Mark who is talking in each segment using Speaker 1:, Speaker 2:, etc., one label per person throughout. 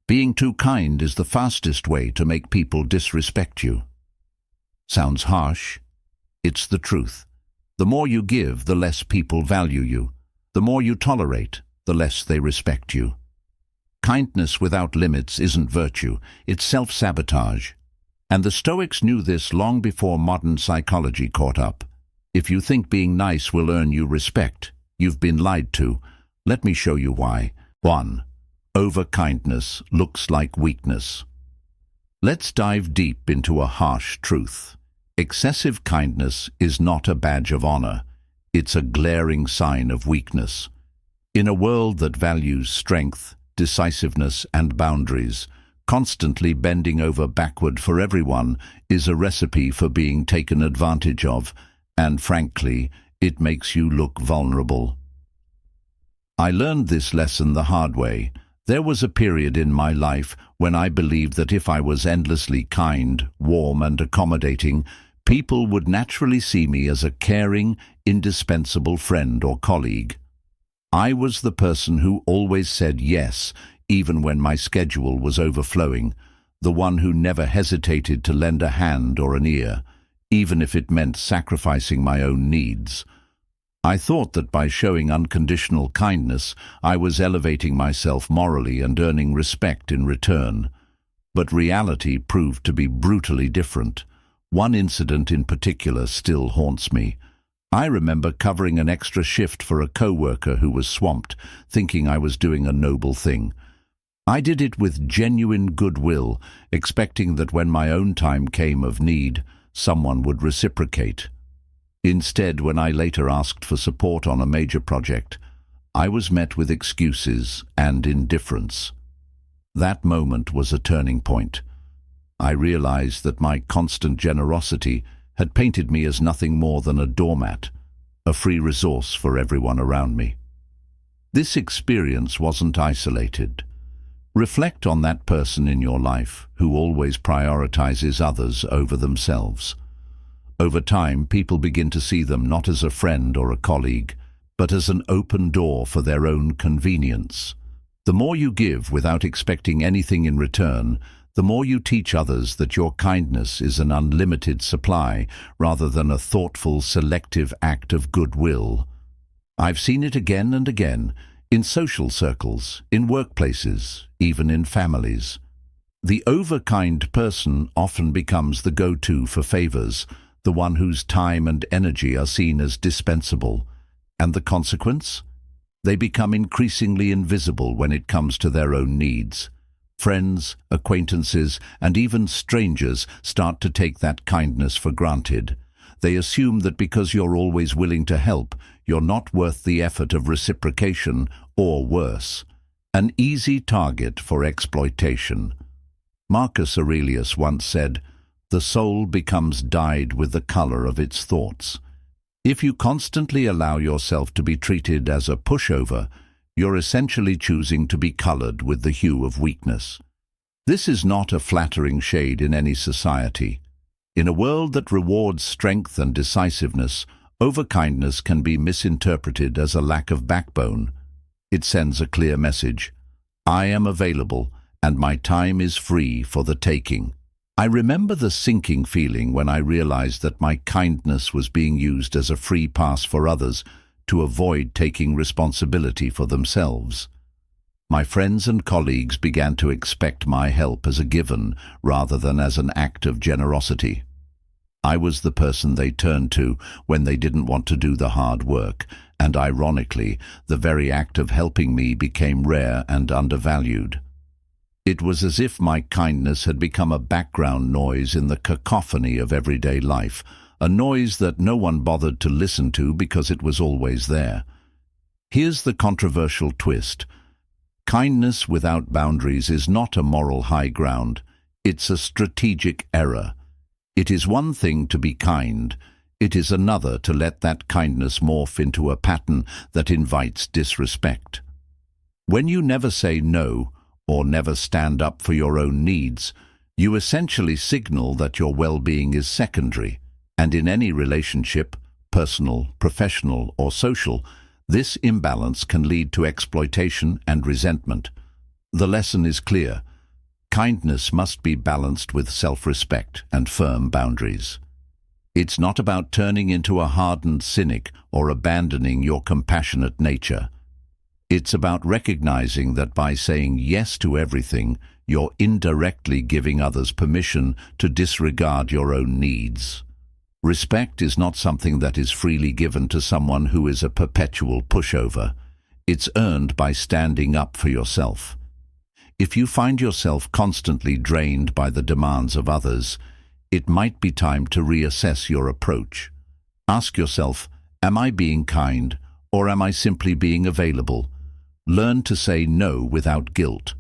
Speaker 1: Being too kind is the fastest way to make people disrespect you. Sounds harsh? It's the truth. The more you give, the less people value you. The more you tolerate, the less they respect you. Kindness without limits isn't virtue, it's self-sabotage. And the Stoics knew this long before modern psychology caught up. If you think being nice will earn you respect, you've been lied to. Let me show you why. 1. Overkindness looks like weakness. Let's dive deep into a harsh truth. Excessive kindness is not a badge of honor. It's a glaring sign of weakness. In a world that values strength, decisiveness, and boundaries, constantly bending over backward for everyone is a recipe for being taken advantage of, and frankly, it makes you look vulnerable. I learned this lesson the hard way. There was a period in my life when I believed that if I was endlessly kind, warm, and accommodating, people would naturally see me as a caring, indispensable friend or colleague. I was the person who always said yes, even when my schedule was overflowing, the one who never hesitated to lend a hand or an ear, even if it meant sacrificing my own needs. I thought that by showing unconditional kindness, I was elevating myself morally and earning respect in return. But reality proved to be brutally different. One incident in particular still haunts me. I remember covering an extra shift for a coworker who was swamped, thinking I was doing a noble thing. I did it with genuine goodwill, expecting that when my own time came of need, someone would reciprocate. Instead, when I later asked for support on a major project, I was met with excuses and indifference. That moment was a turning point. I realized that my constant generosity had painted me as nothing more than a doormat, a free resource for everyone around me. This experience wasn't isolated. Reflect on that person in your life who always prioritizes others over themselves. Over time, people begin to see them not as a friend or a colleague, but as an open door for their own convenience. The more you give without expecting anything in return, the more you teach others that your kindness is an unlimited supply rather than a thoughtful, selective act of goodwill. I've seen it again and again, in social circles, in workplaces, even in families. The overkind person often becomes the go-to for favors, the one whose time and energy are seen as dispensable. And the consequence? They become increasingly invisible when it comes to their own needs. Friends, acquaintances, and even strangers start to take that kindness for granted. They assume that because you're always willing to help, you're not worth the effort of reciprocation, or worse, an easy target for exploitation. Marcus Aurelius once said, "The soul becomes dyed with the color of its thoughts." If you constantly allow yourself to be treated as a pushover, you're essentially choosing to be colored with the hue of weakness. This is not a flattering shade in any society. In a world that rewards strength and decisiveness, overkindness can be misinterpreted as a lack of backbone. It sends a clear message: I am available, and my time is free for the taking. I remember the sinking feeling when I realized that my kindness was being used as a free pass for others to avoid taking responsibility for themselves. My friends and colleagues began to expect my help as a given rather than as an act of generosity. I was the person they turned to when they didn't want to do the hard work, and ironically, the very act of helping me became rare and undervalued. It was as if my kindness had become a background noise in the cacophony of everyday life, a noise that no one bothered to listen to because it was always there. Here's the controversial twist. Kindness without boundaries is not a moral high ground. It's a strategic error. It is one thing to be kind. It is another to let that kindness morph into a pattern that invites disrespect. When you never say no, or never stand up for your own needs, you essentially signal that your well-being is secondary. And in any relationship, personal, professional, or social, this imbalance can lead to exploitation and resentment. The lesson is clear. kindness must be balanced with self-respect and firm boundaries. It's not about turning into a hardened cynic or abandoning your compassionate nature. It's about recognizing that by saying yes to everything, you're indirectly giving others permission to disregard your own needs. Respect is not something that is freely given to someone who is a perpetual pushover. It's earned by standing up for yourself. If you find yourself constantly drained by the demands of others, it might be time to reassess your approach. Ask yourself, am I being kind, or am I simply being available? Learn to say no without guilt.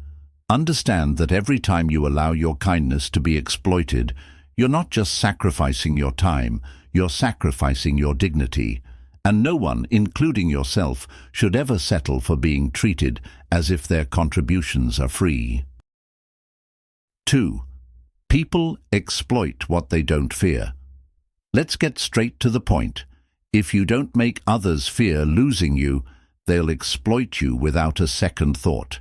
Speaker 1: Understand that every time you allow your kindness to be exploited, you're not just sacrificing your time, you're sacrificing your dignity. And no one, including yourself, should ever settle for being treated as if their contributions are free. 2. People exploit what they don't fear. Let's get straight to the point. If you don't make others fear losing you, they'll exploit you without a second thought.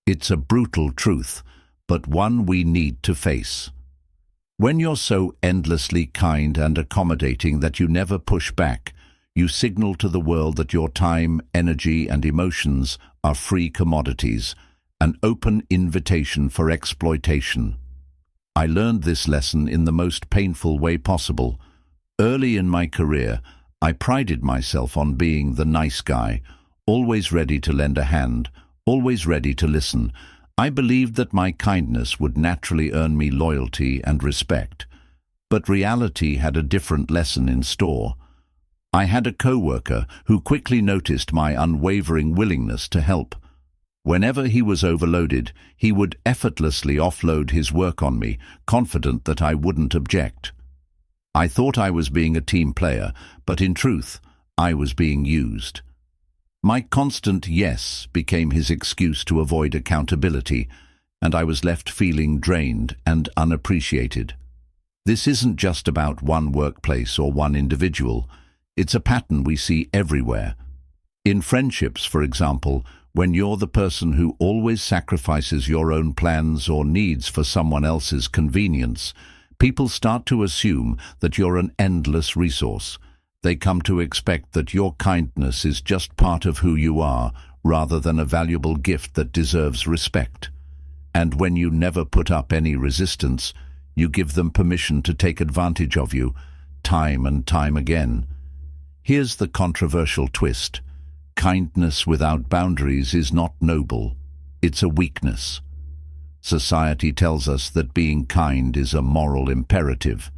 Speaker 1: It's a brutal truth, but one we need to face. When you're so endlessly kind and accommodating that you never push back, you signal to the world that your time, energy, and emotions are free commodities, an open invitation for exploitation. I learned this lesson in the most painful way possible. Early in my career, I prided myself on being the nice guy, always ready to lend a hand, always ready to listen. I believed that my kindness would naturally earn me loyalty and respect. But reality had a different lesson in store. I had a co-worker who quickly noticed my unwavering willingness to help. Whenever he was overloaded, he would effortlessly offload his work on me, confident that I wouldn't object. I thought I was being a team player, but in truth, I was being used. My constant yes became his excuse to avoid accountability, and I was left feeling drained and unappreciated. This isn't just about one workplace or one individual. It's a pattern we see everywhere. In friendships, for example, when you're the person who always sacrifices your own plans or needs for someone else's convenience, people start to assume that you're an endless resource. They come to expect that your kindness is just part of who you are, rather than a valuable gift that deserves respect. And when you never put up any resistance, you give them permission to take advantage of you, time and time again. Here's the controversial twist. Kindness without boundaries is not noble. It's a weakness. Society tells us that being kind is a moral imperative.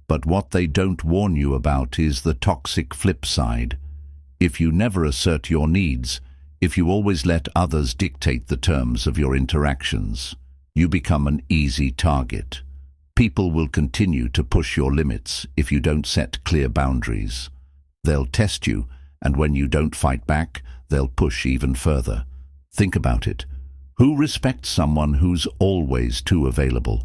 Speaker 1: But what they don't warn you about is the toxic flip side. If you never assert your needs, if you always let others dictate the terms of your interactions, you become an easy target. People will continue to push your limits if you don't set clear boundaries. They'll test you, and when you don't fight back, they'll push even further. Think about it. Who respects someone who's always too available?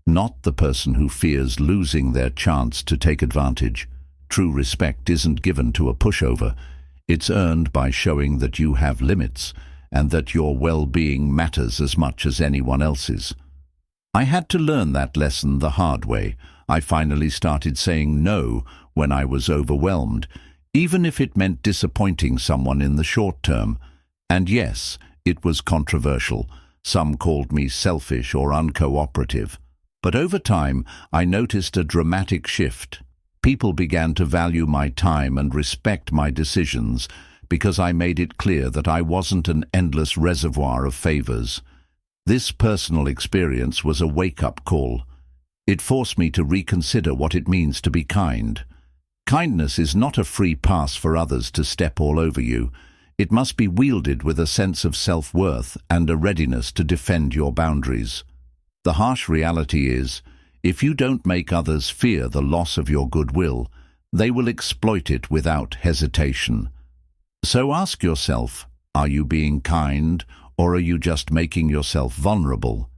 Speaker 1: Not the person who fears losing their chance to take advantage. True respect isn't given to a pushover. It's earned by showing that you have limits and that your well-being matters as much as anyone else's. I had to learn that lesson the hard way. I finally started saying no when I was overwhelmed, even if it meant disappointing someone in the short term. And yes, it was controversial. Some called me selfish or uncooperative. But over time, I noticed a dramatic shift. People began to value my time and respect my decisions because I made it clear that I wasn't an endless reservoir of favors. This personal experience was a wake-up call. It forced me to reconsider what it means to be kind. Kindness is not a free pass for others to step all over you. It must be wielded with a sense of self-worth and a readiness to defend your boundaries. The harsh reality is, if you don't make others fear the loss of your goodwill, they will exploit it without hesitation. So ask yourself, are you being kind, or are you just making yourself vulnerable?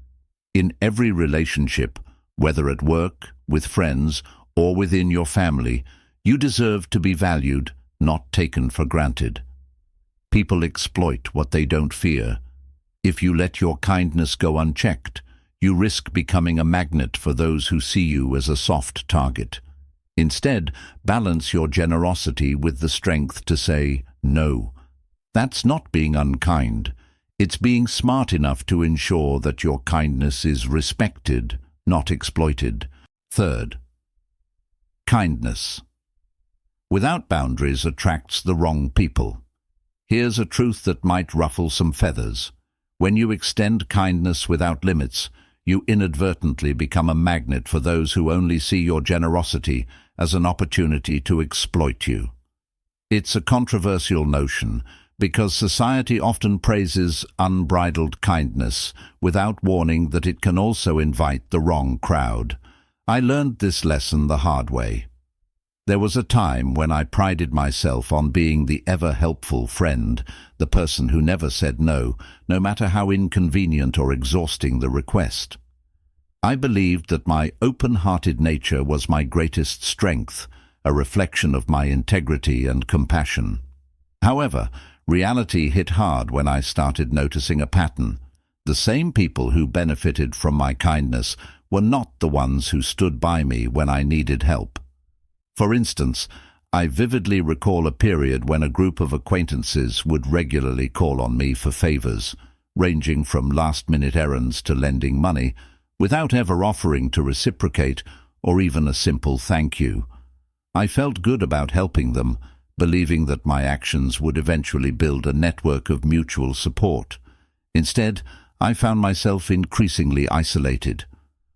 Speaker 1: In every relationship, whether at work, with friends, or within your family, you deserve to be valued, not taken for granted. People exploit what they don't fear. If you let your kindness go unchecked, You risk becoming a magnet for those who see you as a soft target. Instead, balance your generosity with the strength to say no. That's not being unkind. It's being smart enough to ensure that your kindness is respected, not exploited. Third, kindness without boundaries attracts the wrong people. Here's a truth that might ruffle some feathers. When you extend kindness without limits, you inadvertently become a magnet for those who only see your generosity as an opportunity to exploit you. It's a controversial notion because society often praises unbridled kindness without warning that it can also invite the wrong crowd. I learned this lesson the hard way. There was a time when I prided myself on being the ever-helpful friend, the person who never said no, no matter how inconvenient or exhausting the request. I believed that my open-hearted nature was my greatest strength, a reflection of my integrity and compassion. However, reality hit hard when I started noticing a pattern. The same people who benefited from my kindness were not the ones who stood by me when I needed help. For instance, I vividly recall a period when a group of acquaintances would regularly call on me for favors, ranging from last-minute errands to lending money, without ever offering to reciprocate or even a simple thank you. I felt good about helping them, believing that my actions would eventually build a network of mutual support. Instead, I found myself increasingly isolated.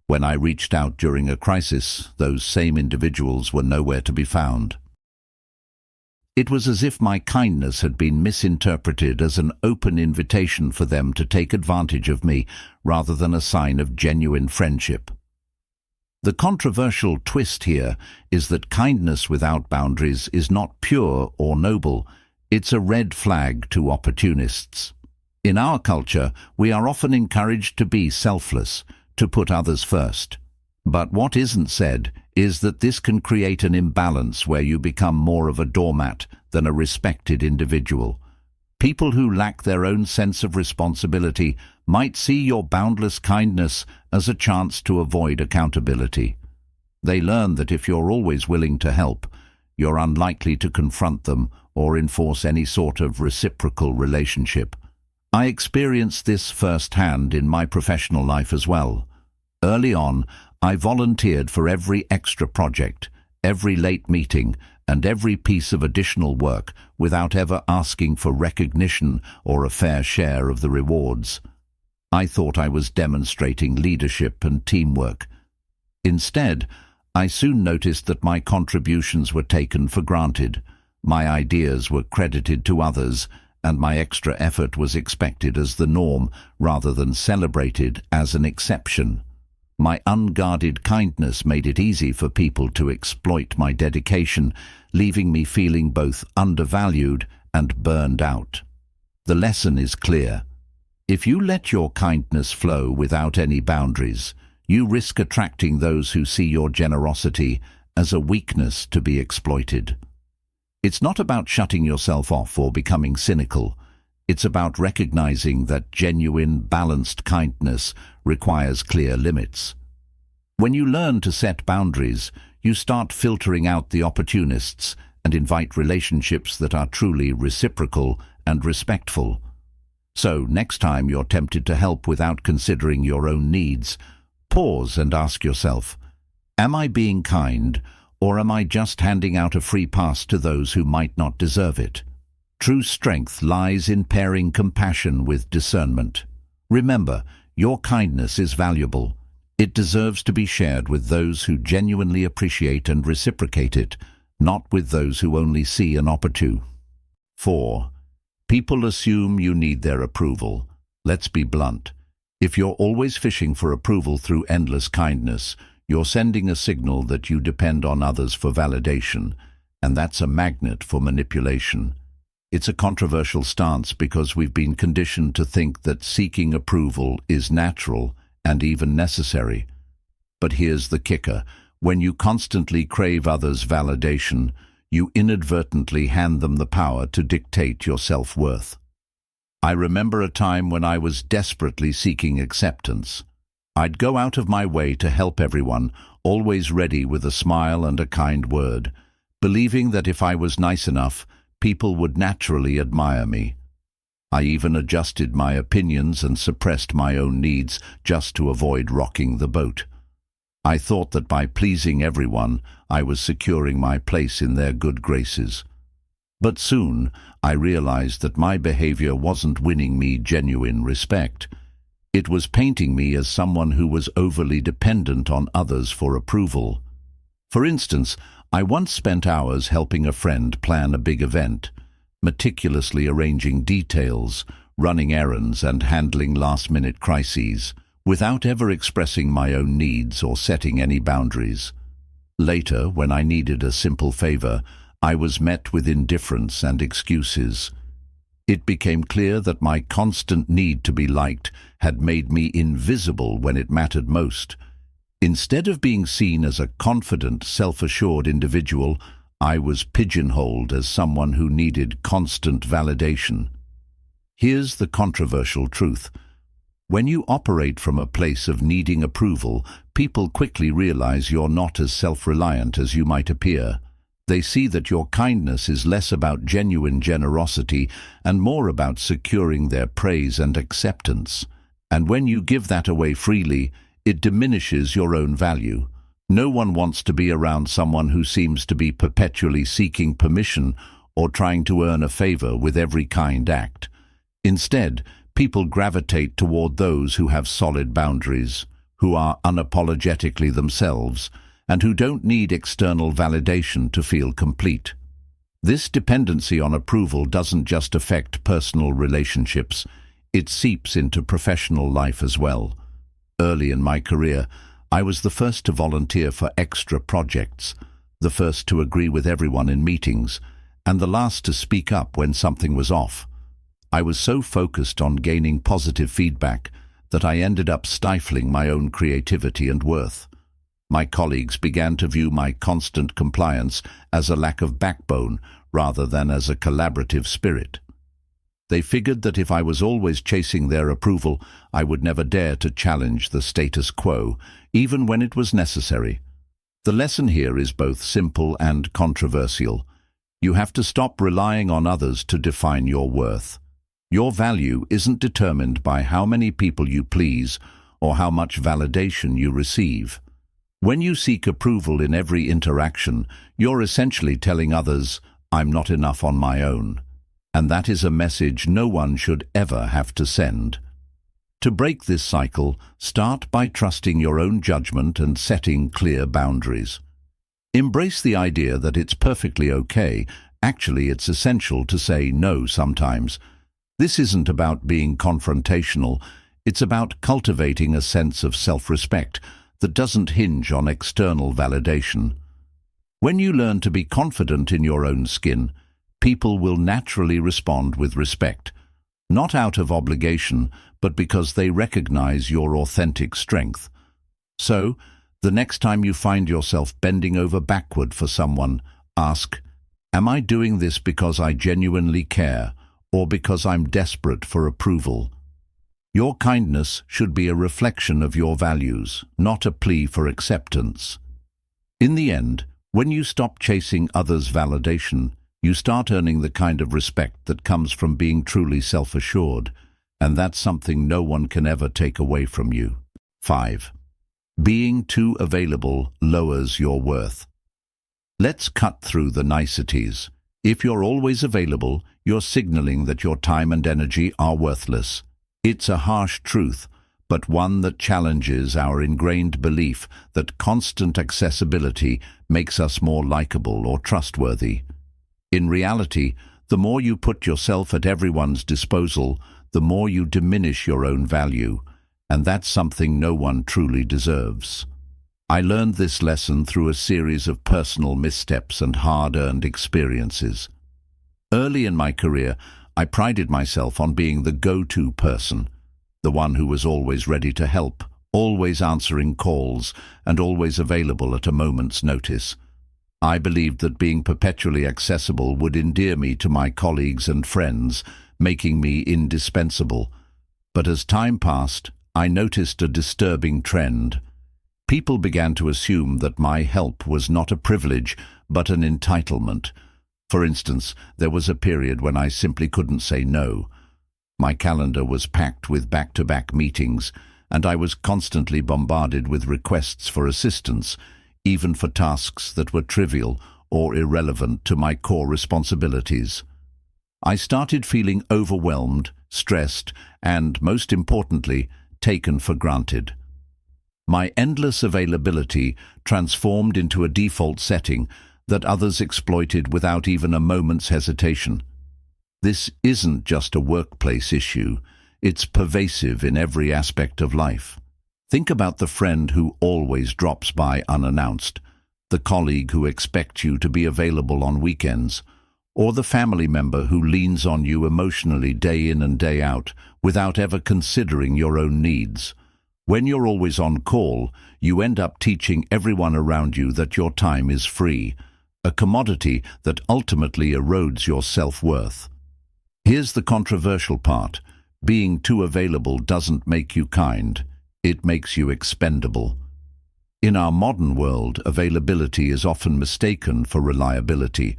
Speaker 1: When I reached out during a crisis, those same individuals were nowhere to be found. It was as if my kindness had been misinterpreted as an open invitation for them to take advantage of me rather than a sign of genuine friendship. The controversial twist here is that kindness without boundaries is not pure or noble. It's a red flag to opportunists. In our culture, we are often encouraged to be selfless, to put others first. But what isn't said is that this can create an imbalance where you become more of a doormat than a respected individual. People who lack their own sense of responsibility might see your boundless kindness as a chance to avoid accountability. They learn that if you're always willing to help, you're unlikely to confront them or enforce any sort of reciprocal relationship. I experienced this firsthand in my professional life as well. Early on, I volunteered for every extra project, every late meeting, and every piece of additional work without ever asking for recognition or a fair share of the rewards. I thought I was demonstrating leadership and teamwork. Instead, I soon noticed that my contributions were taken for granted, my ideas were credited to others, and my extra effort was expected as the norm rather than celebrated as an exception. My unguarded kindness made it easy for people to exploit my dedication, leaving me feeling both undervalued and burned out. The lesson is clear. If you let your kindness flow without any boundaries, you risk attracting those who see your generosity as a weakness to be exploited. It's not about shutting yourself off or becoming cynical. It's about recognizing that genuine, balanced kindness requires clear limits. When you learn to set boundaries, you start filtering out the opportunists and invite relationships that are truly reciprocal and respectful. So, next time you're tempted to help without considering your own needs, pause and ask yourself, am I being kind, or am I just handing out a free pass to those who might not deserve it? True strength lies in pairing compassion with discernment. Remember, your kindness is valuable. It deserves to be shared with those who genuinely appreciate and reciprocate it, not with those who only see an opportunity. 4. People assume you need their approval. Let's be blunt. If you're always fishing for approval through endless kindness, you're sending a signal that you depend on others for validation, and that's a magnet for manipulation. It's a controversial stance because we've been conditioned to think that seeking approval is natural and even necessary. But here's the kicker. When you constantly crave others' validation, you inadvertently hand them the power to dictate your self-worth. I remember a time when I was desperately seeking acceptance. I'd go out of my way to help everyone, always ready with a smile and a kind word, believing that if I was nice enough, people would naturally admire me. I even adjusted my opinions and suppressed my own needs just to avoid rocking the boat. I thought that by pleasing everyone, I was securing my place in their good graces. But soon, I realized that my behavior wasn't winning me genuine respect. It was painting me as someone who was overly dependent on others for approval. For instance, I once spent hours helping a friend plan a big event, meticulously arranging details, running errands and handling last-minute crises, without ever expressing my own needs or setting any boundaries. Later, when I needed a simple favor, I was met with indifference and excuses. It became clear that my constant need to be liked had made me invisible when it mattered most. Instead of being seen as a confident, self-assured individual, I was pigeonholed as someone who needed constant validation. Here's the controversial truth. When you operate from a place of needing approval, people quickly realize you're not as self-reliant as you might appear. They see that your kindness is less about genuine generosity and more about securing their praise and acceptance. And when you give that away freely, it diminishes your own value. No one wants to be around someone who seems to be perpetually seeking permission or trying to earn a favor with every kind act. Instead, people gravitate toward those who have solid boundaries, who are unapologetically themselves, and who don't need external validation to feel complete. This dependency on approval doesn't just affect personal relationships, it seeps into professional life as well. Early in my career, I was the first to volunteer for extra projects, the first to agree with everyone in meetings, and the last to speak up when something was off. I was so focused on gaining positive feedback that I ended up stifling my own creativity and worth. My colleagues began to view my constant compliance as a lack of backbone rather than as a collaborative spirit. They figured that if I was always chasing their approval, I would never dare to challenge the status quo, even when it was necessary. The lesson here is both simple and controversial. You have to stop relying on others to define your worth. Your value isn't determined by how many people you please or how much validation you receive. When you seek approval in every interaction, you're essentially telling others, "I'm not enough on my own." And that is a message no one should ever have to send. To break this cycle, start by trusting your own judgment and setting clear boundaries. Embrace the idea that it's perfectly okay. Actually, it's essential to say no sometimes. This isn't about being confrontational. It's about cultivating a sense of self-respect that doesn't hinge on external validation. When you learn to be confident in your own skin, people will naturally respond with respect, not out of obligation, but because they recognize your authentic strength. So, the next time you find yourself bending over backward for someone, ask, "Am I doing this because I genuinely care, or because I'm desperate for approval?" Your kindness should be a reflection of your values, not a plea for acceptance. In the end, when you stop chasing others' validation, you start earning the kind of respect that comes from being truly self-assured, and that's something no one can ever take away from you. 5. Being too available lowers your worth. Let's cut through the niceties. If you're always available, you're signaling that your time and energy are worthless. It's a harsh truth, but one that challenges our ingrained belief that constant accessibility makes us more likable or trustworthy. In reality, the more you put yourself at everyone's disposal, the more you diminish your own value, and that's something no one truly deserves. I learned this lesson through a series of personal missteps and hard-earned experiences. Early in my career, I prided myself on being the go-to person, the one who was always ready to help, always answering calls, and always available at a moment's notice. I believed that being perpetually accessible would endear me to my colleagues and friends, making me indispensable. But as time passed, I noticed a disturbing trend. People began to assume that my help was not a privilege, but an entitlement. For instance, there was a period when I simply couldn't say no. My calendar was packed with back-to-back meetings, and I was constantly bombarded with requests for assistance, even for tasks that were trivial or irrelevant to my core responsibilities. I started feeling overwhelmed, stressed, and, most importantly, taken for granted. My endless availability transformed into a default setting that others exploited without even a moment's hesitation. This isn't just a workplace issue, it's pervasive in every aspect of life. Think about the friend who always drops by unannounced, the colleague who expects you to be available on weekends, or the family member who leans on you emotionally day in and day out without ever considering your own needs. When you're always on call, you end up teaching everyone around you that your time is free, a commodity that ultimately erodes your self-worth. Here's the controversial part. Being too available doesn't make you kind, it makes you expendable. In our modern world, availability is often mistaken for reliability,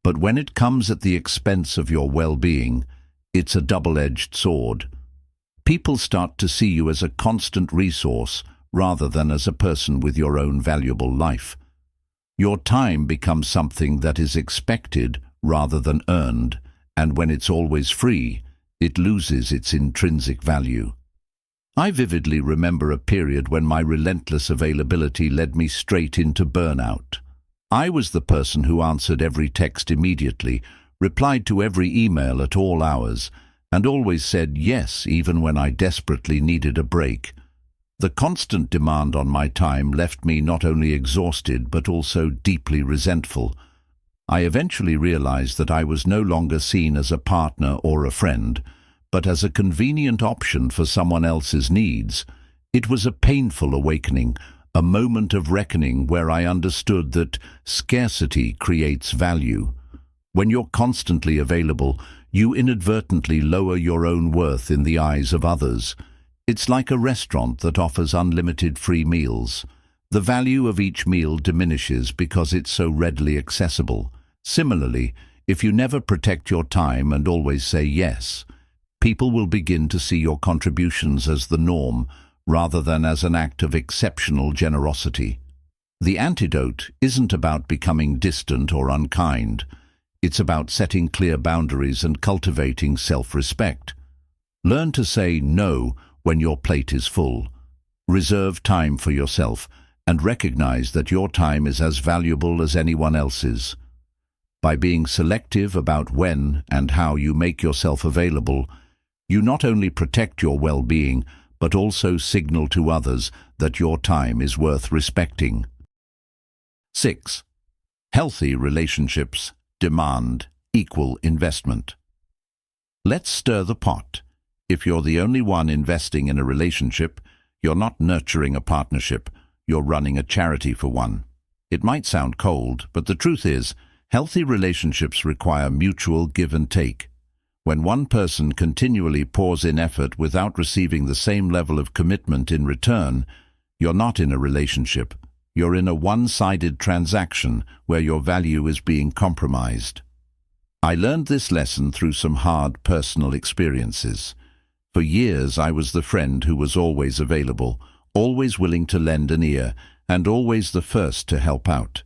Speaker 1: but when it comes at the expense of your well-being, it's a double-edged sword. People start to see you as a constant resource rather than as a person with your own valuable life. Your time becomes something that is expected rather than earned, and when it's always free, it loses its intrinsic value. I vividly remember a period when my relentless availability led me straight into burnout. I was the person who answered every text immediately, replied to every email at all hours, and always said yes even when I desperately needed a break. The constant demand on my time left me not only exhausted but also deeply resentful. I eventually realized that I was no longer seen as a partner or a friend, but as a convenient option for someone else's needs. It was a painful awakening, a moment of reckoning where I understood that scarcity creates value. When you're constantly available, you inadvertently lower your own worth in the eyes of others. It's like a restaurant that offers unlimited free meals. The value of each meal diminishes because it's so readily accessible. Similarly, if you never protect your time and always say yes, people will begin to see your contributions as the norm rather than as an act of exceptional generosity. The antidote isn't about becoming distant or unkind. It's about setting clear boundaries and cultivating self-respect. Learn to say no when your plate is full. Reserve time for yourself and recognize that your time is as valuable as anyone else's. By being selective about when and how you make yourself available, you not only protect your well-being, but also signal to others that your time is worth respecting. 6. Healthy relationships demand equal investment. Let's stir the pot. If you're the only one investing in a relationship, you're not nurturing a partnership, you're running a charity for one. It might sound cold, but the truth is, healthy relationships require mutual give and take. When one person continually pours in effort without receiving the same level of commitment in return, you're not in a relationship. You're in a one-sided transaction where your value is being compromised. I learned this lesson through some hard personal experiences. For years I was the friend who was always available, always willing to lend an ear, and always the first to help out.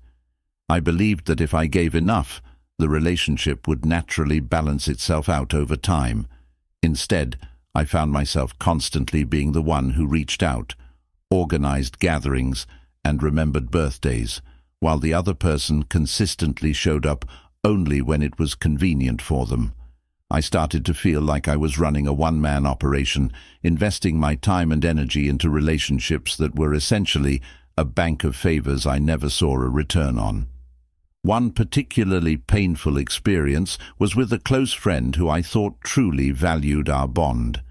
Speaker 1: I believed that if I gave enough, the relationship would naturally balance itself out over time. Instead, I found myself constantly being the one who reached out, organized gatherings, and remembered birthdays, while the other person consistently showed up only when it was convenient for them. I started to feel like I was running a one-man operation, investing my time and energy into relationships that were essentially a bank of favors I never saw a return on. One particularly painful experience was with a close friend who I thought truly valued our bond.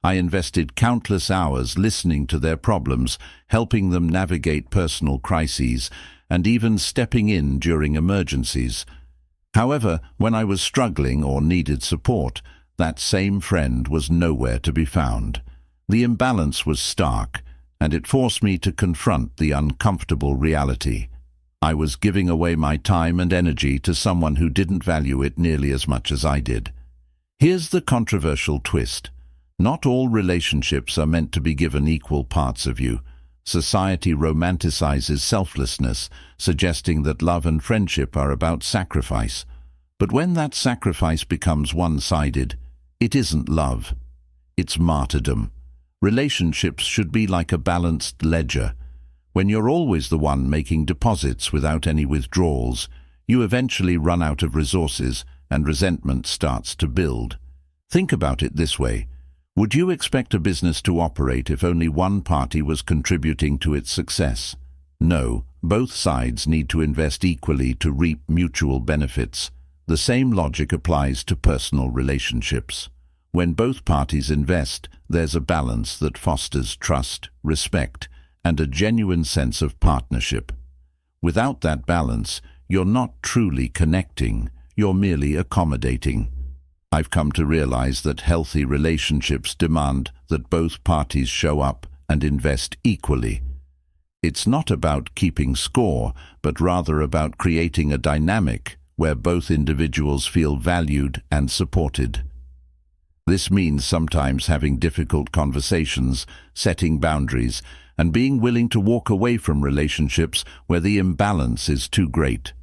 Speaker 1: I invested countless hours listening to their problems, helping them navigate personal crises, and even stepping in during emergencies. However, when I was struggling or needed support, that same friend was nowhere to be found. The imbalance was stark, and it forced me to confront the uncomfortable reality. I was giving away my time and energy to someone who didn't value it nearly as much as I did. Here's the controversial twist. Not all relationships are meant to be given equal parts of you. Society romanticizes selflessness, suggesting that love and friendship are about sacrifice. But when that sacrifice becomes one-sided, it isn't love. It's martyrdom. Relationships should be like a balanced ledger. When you're always the one making deposits without any withdrawals, you eventually run out of resources and resentment starts to build. Think about it this way. Would you expect a business to operate if only one party was contributing to its success? No, both sides need to invest equally to reap mutual benefits. The same logic applies to personal relationships. When both parties invest, there's a balance that fosters trust, respect, and a genuine sense of partnership. Without that balance, you're not truly connecting, you're merely accommodating. I've come to realize that healthy relationships demand that both parties show up and invest equally. It's not about keeping score, but rather about creating a dynamic where both individuals feel valued and supported. This means sometimes having difficult conversations, setting boundaries, and being willing to walk away from relationships where the imbalance is too great.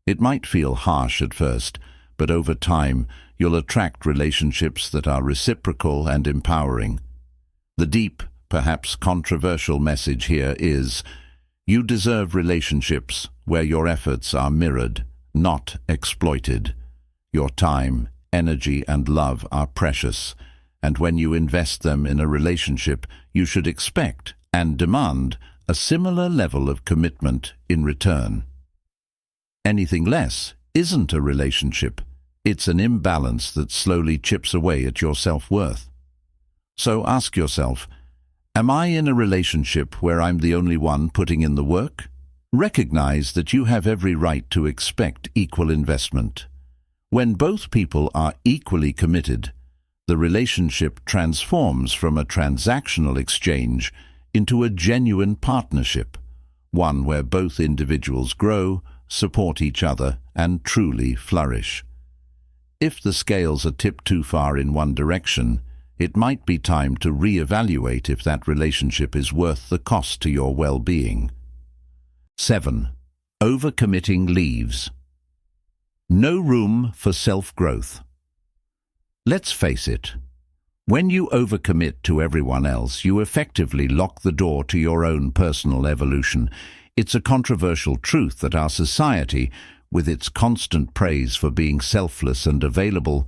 Speaker 1: It might feel harsh at first, but over time, you'll attract relationships that are reciprocal and empowering. The deep, perhaps controversial message here is, you deserve relationships where your efforts are mirrored, not exploited. Your time, energy, and love are precious, and when you invest them in a relationship, you should expect and demand a similar level of commitment in return. Anything less isn't a relationship. It's an imbalance that slowly chips away at your self-worth. So ask yourself, am I in a relationship where I'm the only one putting in the work? Recognize that you have every right to expect equal investment. When both people are equally committed, the relationship transforms from a transactional exchange into a genuine partnership, one where both individuals grow, support each other, and truly flourish. If the scales are tipped too far in one direction, it might be time to re-evaluate if that relationship is worth the cost to your well-being. 7. Overcommitting leaves. No room for self-growth. Let's face it. When you overcommit to everyone else, you effectively lock the door to your own personal evolution. It's a controversial truth that our society, with its constant praise for being selfless and available,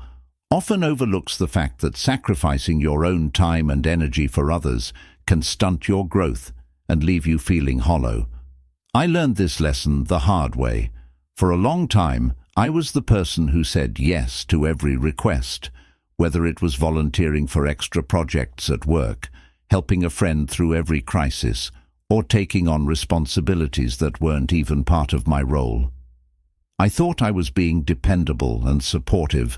Speaker 1: often overlooks the fact that sacrificing your own time and energy for others can stunt your growth and leave you feeling hollow. I learned this lesson the hard way. For a long time, I was the person who said yes to every request, whether it was volunteering for extra projects at work, helping a friend through every crisis, or taking on responsibilities that weren't even part of my role. I thought I was being dependable and supportive,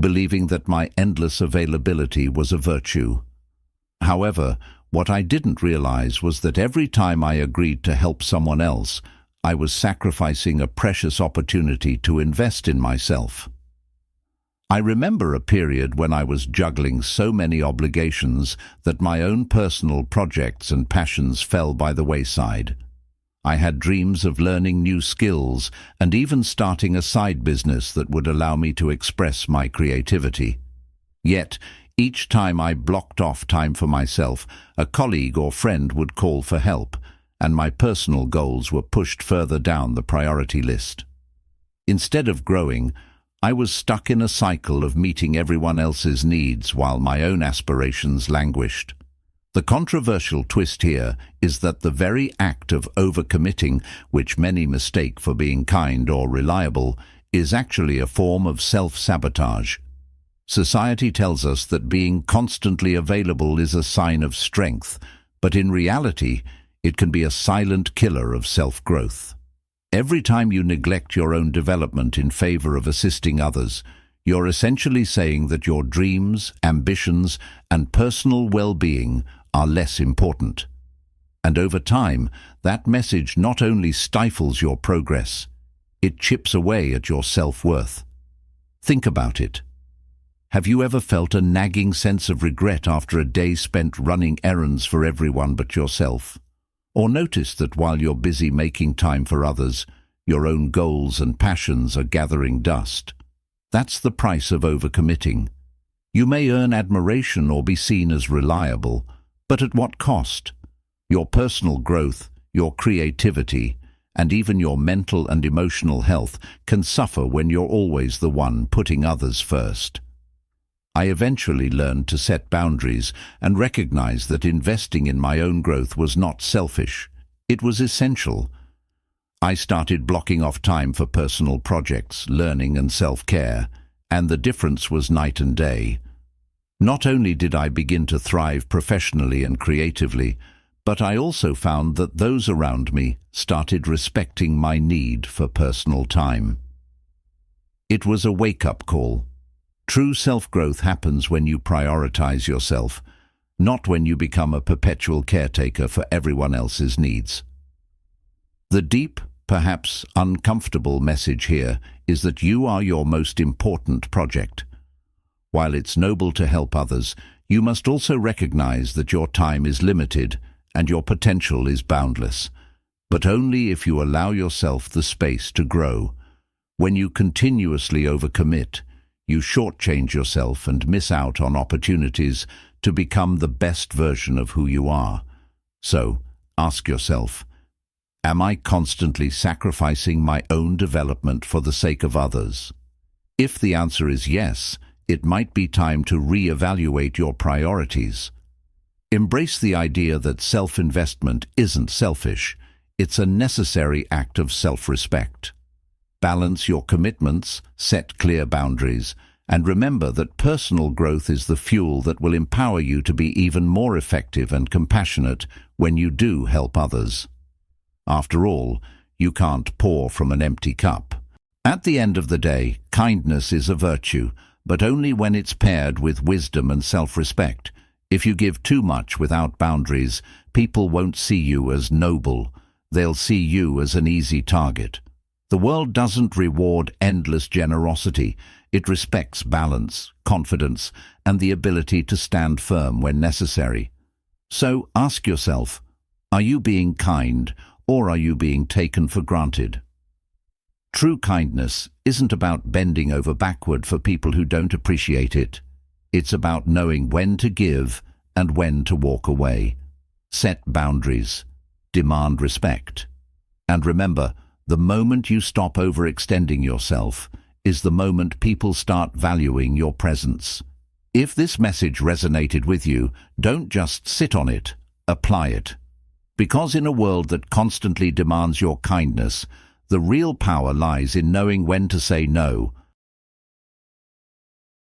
Speaker 1: believing that my endless availability was a virtue. However, what I didn't realize was that every time I agreed to help someone else, I was sacrificing a precious opportunity to invest in myself. I remember a period when I was juggling so many obligations that my own personal projects and passions fell by the wayside. I had dreams of learning new skills and even starting a side business that would allow me to express my creativity. Yet, each time I blocked off time for myself, a colleague or friend would call for help, and my personal goals were pushed further down the priority list. Instead of growing, I was stuck in a cycle of meeting everyone else's needs while my own aspirations languished. The controversial twist here is that the very act of overcommitting, which many mistake for being kind or reliable, is actually a form of self-sabotage. Society tells us that being constantly available is a sign of strength, but in reality, it can be a silent killer of self-growth. Every time you neglect your own development in favor of assisting others, You're essentially saying that your dreams, ambitions, and personal well-being are less important. And over time, that message not only stifles your progress, it chips away at your self-worth. Think about it. Have you ever felt a nagging sense of regret after a day spent running errands for everyone but yourself? Or noticed that while you're busy making time for others, your own goals and passions are gathering dust? That's the price of overcommitting. You may earn admiration or be seen as reliable, but at what cost? Your personal growth, your creativity, and even your mental and emotional health can suffer when you're always the one putting others first. I eventually learned to set boundaries and recognize that investing in my own growth was not selfish. It was essential. I started blocking off time for personal projects, learning and self-care, and the difference was night and day. Not only did I begin to thrive professionally and creatively, but I also found that those around me started respecting my need for personal time. It was a wake-up call. True self-growth happens when you prioritize yourself, not when you become a perpetual caretaker for everyone else's needs. The deep, perhaps uncomfortable message here is that you are your most important project. While it's noble to help others, you must also recognize that your time is limited and your potential is boundless, but only if you allow yourself the space to grow. When you continuously overcommit, you shortchange yourself and miss out on opportunities to become the best version of who you are. So, ask yourself, am I constantly sacrificing my own development for the sake of others? If the answer is yes, it might be time to re-evaluate your priorities. Embrace the idea that self-investment isn't selfish. It's a necessary act of self-respect. Balance your commitments, set clear boundaries, and remember that personal growth is the fuel that will empower you to be even more effective and compassionate when you do help others. After all, you can't pour from an empty cup. At the end of the day, kindness is a virtue, but only when it's paired with wisdom and self-respect. If you give too much without boundaries, people won't see you as noble. They'll see you as an easy target. The world doesn't reward endless generosity. It respects balance, confidence, and the ability to stand firm when necessary. So ask yourself, are you being kind, or are you being taken for granted? True kindness isn't about bending over backward for people who don't appreciate it. It's about knowing when to give and when to walk away. Set boundaries. Demand respect. And remember, the moment you stop overextending yourself is the moment people start valuing your presence. If this message resonated with you, don't just sit on it, apply it. Because in a world that constantly demands your kindness, the real power lies in knowing when to say no,